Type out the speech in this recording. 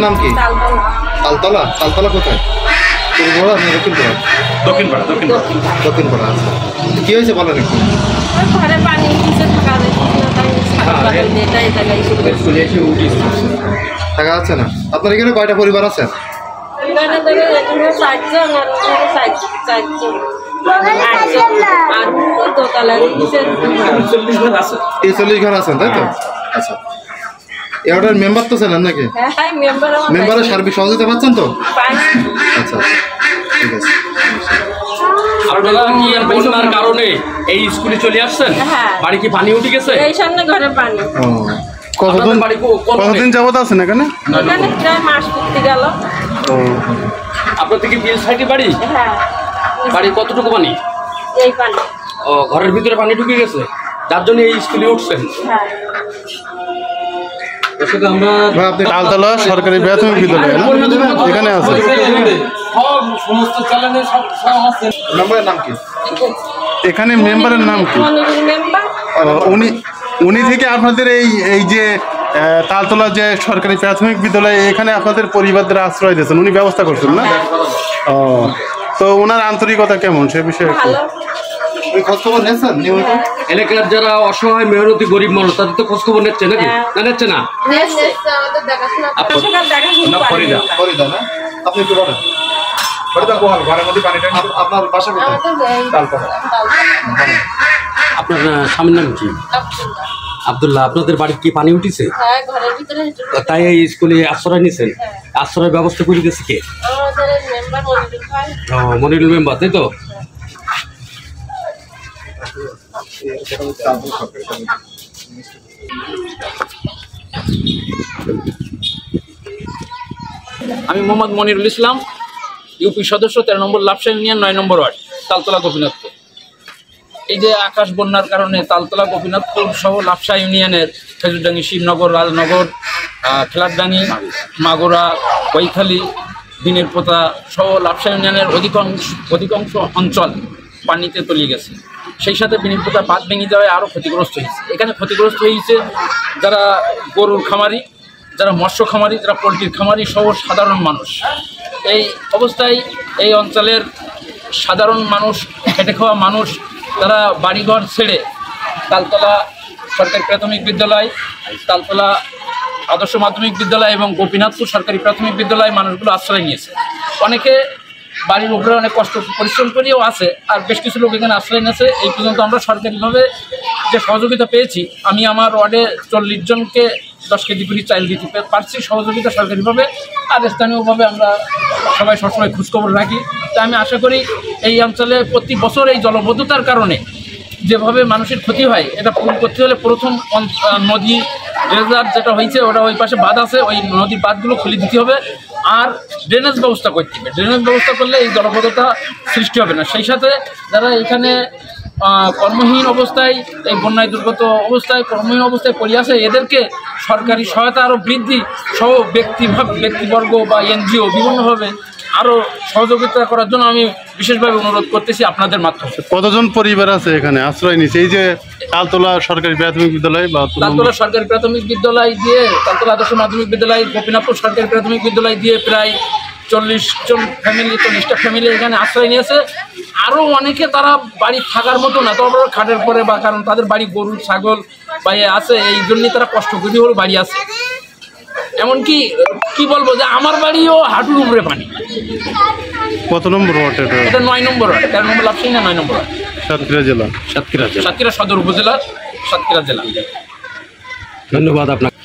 নাম কি? তালতলা। তালতলা কোথায়? পূর্বপাড়া না দক্ষিণপাড়া? দক্ষিণপাড়া। দক্ষিণপাড়া। আচ্ছা, কি হয়েছে বলেন একটু। ঘরে পানি কিছু থাকা যাচ্ছে না। আপনার এখানে কয়টা পরিবার আছেন? 43 ঘর আছেন, তাই তো? আচ্ছা, এটার মেম্বার তো ছিলেন নাকি? মেম্বারের সার্বিক সহযোগিতা পাচ্ছেন তো? আচ্ছা, ঠিক আছে। আপনারা কি বন্যার কারণে এই স্কুলে চলে আসছেন? বাড়ি কি পানি উঠে গেছে? এই সামনে ঘরে পানি। কতদিন যাবত আছেন এখানে? প্রায় মাস করতে গেল। আপনার থেকে বিল সাইডে বাড়ি? হ্যাঁ। বাড়ি কতটুকু পানি? এই পানি। ও, ঘরের ভিতরে পানি ঢুকে গেছে, যার জন্য এই স্কুলে উঠছেন। হ্যাঁ। আপনি তালতলা সরকারি প্রাথমিক বিদ্যালয় না এখানে আছে? সমস্ত চ্যানেলে সব আছে। মেম্বারের নাম কি? এখানে মেম্বারের নাম কি? উনি থেকে আপনাদের এই যে তালতলা যে সরকারি প্রাথমিক বিদ্যালয়, এখানে আপনাদের পরিবারদের আশ্রয় দিয়েছেন, উনি ব্যবস্থা করছেন না? ও, তো ওনার আন্তরিকতা কেমন সে বিষয়ে খোঁজখবর নিয়েছেন? এলাকার যারা অসহায় মেহনতি গরিব মানুষ তাদের তো খোঁজখবর নিচ্ছে নাকি? না, নিচ্ছে না। আপনি একটু বলেন, আপনার বাসা কোথায়? আপনার স্বামীর নাম কি? আব্দুল্লাহ। আপনাদের বাড়ি কি পানি উঠেছে? তাই এই স্কুলে আশ্রয় নিয়েছেন? আশ্রয়ের ব্যবস্থা করে দিয়েছে কে? মনিরুল মেম্বার, তাই তো? আমি মোহাম্মদ মনিরুল ইসলাম, ইউপি সদস্য, 13 নম্বর লাপসা ইউনিয়ন, 9 নম্বর ওয়ার্ড, তালতলা গোপীনাথপুর। এই যে আকাশ বন্যার কারণে তালতলা গোপীনাথপুর সহ লাপসা ইউনিয়নের খেজুরডাঙ্গি, শিবনগর, রাজনগর, খেলারডাঙ্গি, মাগুরা, কৈখালি, দিনেরপোতা সহ লাপসা ইউনিয়নের অধিকাংশ অঞ্চল পানিতে তলিয়ে গেছে। সেই সাথে দিনেরপোতা বাঁধ ভেঙে যাওয়ায় আরও ক্ষতিগ্রস্ত হয়েছে। এখানে ক্ষতিগ্রস্ত হয়েছে যারা গরুর খামারি, যারা মৎস্য খামারি, যারা পোলট্রির খামারি সহ সাধারণ মানুষ। এই অবস্থায় এই অঞ্চলের সাধারণ মানুষ, খেটে খাওয়া মানুষ, তারা বাড়িঘর ছেড়ে তালতলা সরকারি প্রাথমিক বিদ্যালয়, তালতলা আদর্শ মাধ্যমিক বিদ্যালয় এবং গোপীনাথপুর সরকারি প্রাথমিক বিদ্যালয়ে মানুষগুলো আশ্রয় নিয়েছে। অনেকে বাড়ির উপরে অনেক কষ্ট পরিশ্রম করেও আছে, আর বেশ কিছু লোক এখানে আশ্রয় নিয়েছে। এই পর্যন্ত আমরা সরকারিভাবে যে সহযোগিতা পেয়েছি, আমি আমার ওয়ার্ডে 40 জনকে 10 কেজি করে চাল দিতে পারছি সহযোগিতা সরকারিভাবে, আর স্থানীয়ভাবে আমরা সবাই সবসময় খোঁজখবর রাখি। তাই আমি আশা করি এই অঞ্চলে প্রতি বছর এই জলবদ্ধতার কারণে যেভাবে মানুষের ক্ষতি হয়, এটা পূরণ করতে হলে প্রথম নদী রেজার যেটা হয়েছে ওটা ওই পাশে বাঁধ আছে, ওই নদীর বাঁধগুলো খুলে দিতে হবে, আর ড্রেনেজ ব্যবস্থা করতে হবে। ড্রেনেজ ব্যবস্থা করলে এই জলবদ্ধতা সৃষ্টি হবে না। সেই সাথে যারা এখানে কর্মহীন অবস্থায়, এই বন্যায় দুর্গত অবস্থায় কর্মহীন অবস্থায় পড়ে আছে, এদেরকে সরকারি সহায়তা আরও বৃদ্ধি সহ ব্যক্তিবর্গ বা এনজিও বিভিন্নভাবে আরও সহযোগিতা করার জন্য আমি বিশেষভাবে অনুরোধ করতেছি আপনাদের মাধ্যমে। কতজন পরিবার আছে এখানে আশ্রয় নিচ্ছে এই যে তালতলা সরকারি প্রাথমিক বিদ্যালয় বা তালতলা সরকারি প্রাথমিক বিদ্যালয় দিয়ে, তালতলা আদর্শ মাধ্যমিক বিদ্যালয়, গোপীনাথপুর সরকারি প্রাথমিক বিদ্যালয় দিয়ে প্রায় 40টা ফ্যামিলি এখানে আশ্রয় নিয়েছে। আরও অনেকে তারা বাড়ি থাকার মতো না, তবে খাটের পরে, বা কারণ তাদের বাড়ি গরু ছাগল বা আছে, এই জন্যই তারা কষ্ট করে হলেও বাড়ি আছে। এমনকি কি বলবো যে আমার বাড়িও হাঁটুর উপরে পানি। কত নম্বর ওয়ার্ড এটা? এটা 9 নম্বর ওয়ার্ড, 13 নম্বর লাপসা না 9 নম্বর ওয়ার্ড, সাতক্ষীরা জেলা। সাতক্ষীরা সদর উপজেলা, সাতক্ষীরা জেলা। ধন্যবাদ আপনাকে।